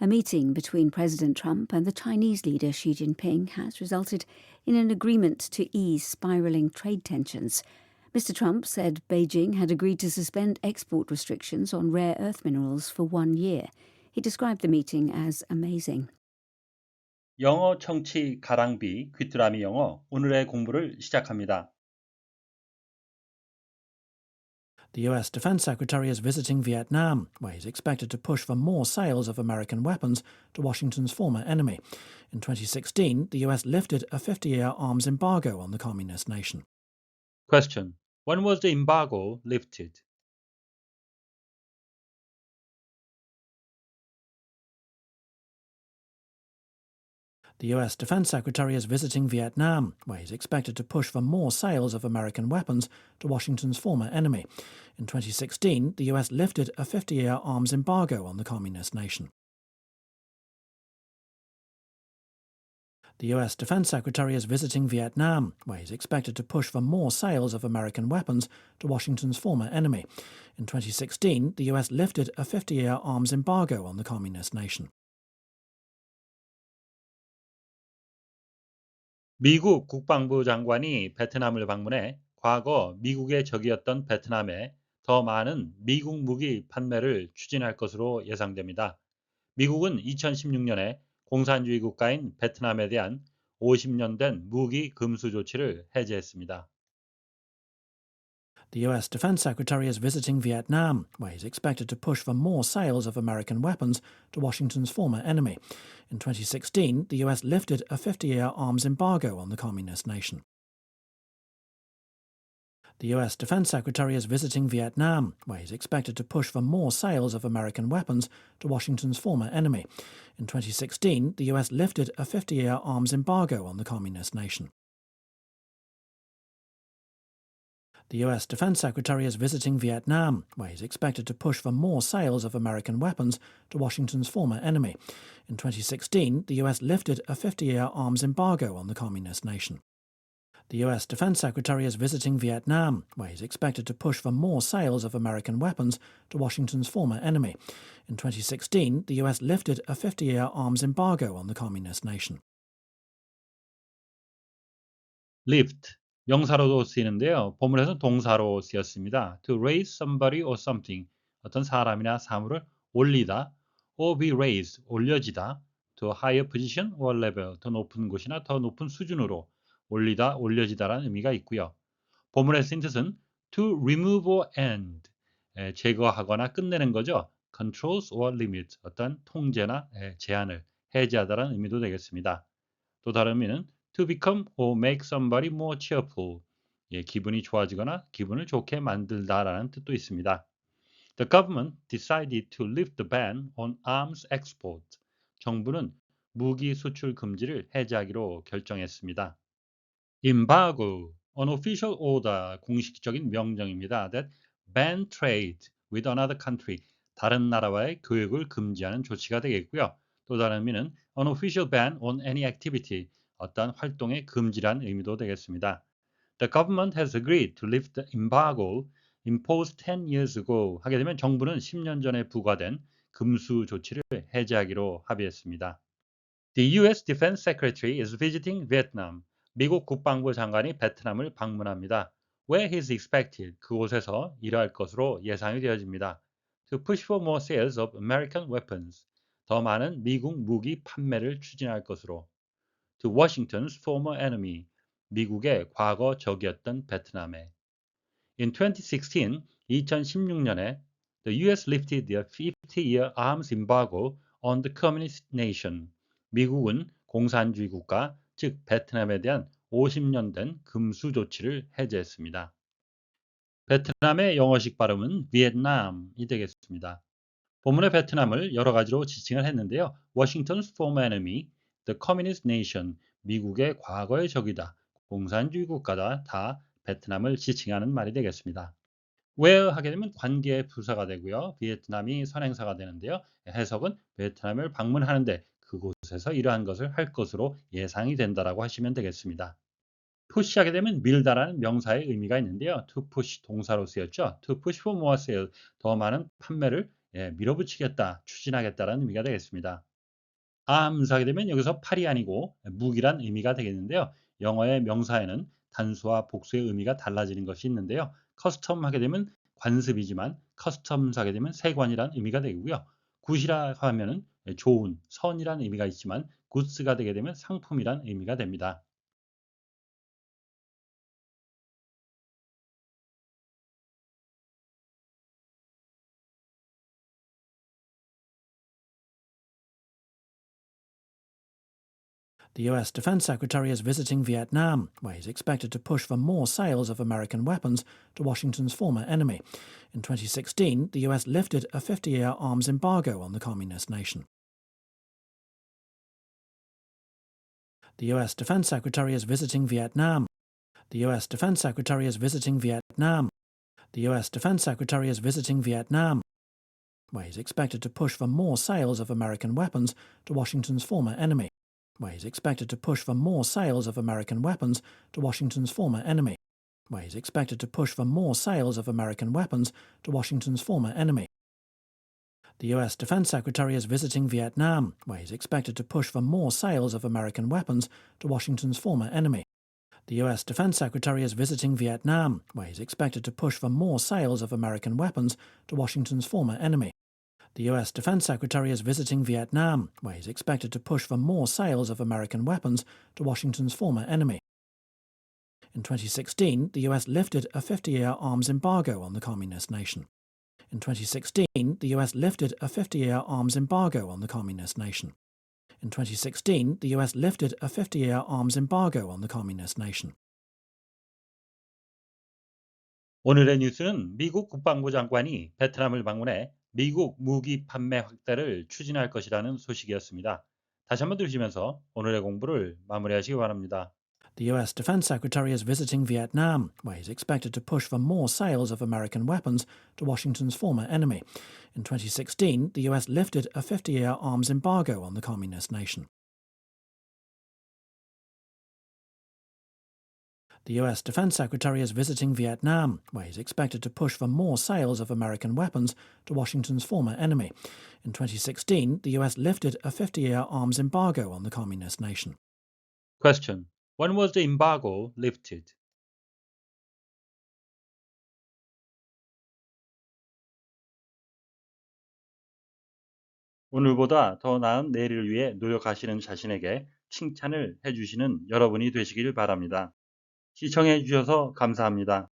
A meeting between President Trump and the Chinese leader Xi Jinping has resulted in an agreement to ease spiraling trade tensions. Mr. Trump said Beijing had agreed to suspend export restrictions on rare earth minerals for 1 year. He described the meeting as amazing. 영어 청취 가랑비 귀뚜라미 영어 오늘의 공부를 시작합니다. The US Defense Secretary is visiting Vietnam, where he's expected to push for more sales of American weapons to Washington's former enemy. In 2016, the US lifted a 50-year arms embargo on the communist nation. Question. When was the embargo lifted? The US Defense Secretary is visiting Vietnam, where he's expected to push for more sales of American weapons to Washington's former enemy. In 2016, the US lifted a 50-year arms embargo on the communist nation. The US Defense Secretary is visiting Vietnam, where he's expected to push for more sales of American weapons to Washington's former enemy. In 2016, the US lifted a 50-year arms embargo on the communist nation. 미국 국방부 장관이 베트남을 방문해 과거 미국의 적이었던 베트남에 더 많은 미국 무기 판매를 추진할 것으로 예상됩니다. 미국은 2016년에 공산주의 국가인 베트남에 대한 50년 된 무기 금수 조치를 해제했습니다. The US Defense Secretary is visiting Vietnam, where he's expected to push for more sales of American weapons to Washington's former enemy. In 2016, the US lifted a 50-year arms embargo on the communist nation. The US Defense Secretary is visiting Vietnam, where he's expected to push for more sales of American weapons to Washington's former enemy. In 2016, the US lifted a 50-year arms embargo on the communist nation. The US Defense Secretary is visiting Vietnam, where he's expected to push for more sales of American weapons to Washington's former enemy. In 2016, the US lifted a 50-year arms embargo on the communist nation. The US Defense Secretary is visiting Vietnam, where he's expected to push for more sales of American weapons to Washington's former enemy. In 2016, the US lifted a 50-year arms embargo on the communist nation. lift, 명사로도 쓰이는데요. 본문에서는 동사로 쓰였습니다. To raise somebody or something, 어떤 사람이나 사물을 올리다, or be raised, 올려지다, to a higher position or level, 더 높은 곳이나 더 높은 수준으로 올리다, 올려지다라는 의미가 있고요. 본문에 쓰인 뜻은 to remove or end, 제거하거나 끝내는 거죠. controls or limit, 어떤 통제나 제한을 해제하다라는 의미도 되겠습니다. 또 다른 의미는 to become or make somebody more cheerful, 기분이 좋아지거나 기분을 좋게 만들다라는 뜻도 있습니다. The government decided to lift the ban on arms export. 정부는 무기 수출 금지를 해제하기로 결정했습니다. Embargo, unofficial order, 공식적인 명령입니다. That ban trade with another country, 다른 나라와의 교역을 금지하는 조치가 되겠고요. 또 다른 의미는 unofficial ban on any activity, 어떤 활동의 금지란 의미도 되겠습니다. The government has agreed to lift the embargo imposed 10 years ago. 하게 되면 정부는 10년 전에 부과된 금수 조치를 해제하기로 합의했습니다. The US Defense Secretary is visiting Vietnam. 미국 국방부 장관이 베트남을 방문합니다. Where he is expected, 그곳에서 일할 것으로 예상이 되어집니다. To push for more sales of American weapons, 더 많은 미국 무기 판매를 추진할 것으로. To Washington's former enemy, 미국의 과거 적이었던 베트남에. In 2016, 2016년에 the US lifted their 50-year arms embargo on the communist nation. 미국은 공산주의 국가, 즉 베트남에 대한 50년 된 금수 조치를 해제했습니다. 베트남의 영어식 발음은 비엔남이 되겠습니다. 본문의 베트남을 여러 가지로 지칭을 했는데요. Washington's former enemy, the communist nation, 미국의 과거의 적이다, 공산주의 국가다, 다 베트남을 지칭하는 말이 되겠습니다. where 하게 되면 관계 부사가 되고요. 베트남이 선행사가 되는데요. 해석은 베트남을 방문하는데 그곳에서 이러한 것을 할 것으로 예상이 된다라고 하시면 되겠습니다. push하게 되면 밀다라는 명사의 의미가 있는데요. to push 동사로 쓰였죠. to push for more sale, 더 많은 판매를 밀어붙이겠다, 추진하겠다라는 의미가 되겠습니다. arms 하게 되면 여기서 팔이 아니고 무기란 의미가 되겠는데요. 영어의 명사에는 단수와 복수의 의미가 달라지는 것이 있는데요. custom 하게 되면 관습이지만 customs 하게 되면 세관이란 의미가 되고요. 굿이라 하면은 좋은, 선이란 의미가 있지만 goods가 되게 되면 상품이란 의미가 됩니다. The US Defense Secretary is visiting Vietnam, where he's expected to push for more sales of American weapons to Washington's former enemy. In 2016, the US lifted a 50-year arms embargo on the communist nation. The US Defense Secretary is visiting Vietnam. The US Defense Secretary is visiting Vietnam. The US Defense Secretary is visiting Vietnam, where he's expected to push for more sales of American weapons to Washington's former enemy. Where he's expected to push for more sales of American weapons to Washington's former enemy. Where he's expected to push for more sales of American weapons to Washington's former enemy. The US Defense Secretary is visiting Vietnam, where he's expected to push for more sales of American weapons to Washington's former enemy. The US Defense Secretary is visiting Vietnam, where he's expected to push for more sales of American weapons to Washington's former enemy. The US Defense Secretary is visiting Vietnam, where he's expected to push for more sales of American weapons to Washington's former enemy. In 2016, the US lifted a 50-year arms embargo on the communist nation. In 2016, the US lifted a 50-year arms embargo on the communist nation. In 2016, the US lifted a 50-year arms embargo on the communist nation. 오늘의 뉴스는 미국 국방부 장관이 베트남을 방문해 미국 무기 판매 확대를 추진할 것이라는 소식이었습니다. 다시 한번 들으시면서 오늘의 공부를 마무리하시기 바랍니다. The US Defense Secretary is visiting Vietnam, where he's expected to push for more sales of American weapons to Washington's former enemy. In 2016, the US lifted a 50-year arms embargo on the communist nation. The US Defense Secretary is visiting Vietnam, where he's expected to push for more sales of American weapons to Washington's former enemy. In 2016, the US lifted a 50-year arms embargo on the communist nation. Question. When was the embargo lifted? 오늘보다 더 나은 내일을 위해 노력하시는 자신에게 칭찬을 해주시는 여러분이 되시길 바랍니다. 시청해 주셔서 감사합니다.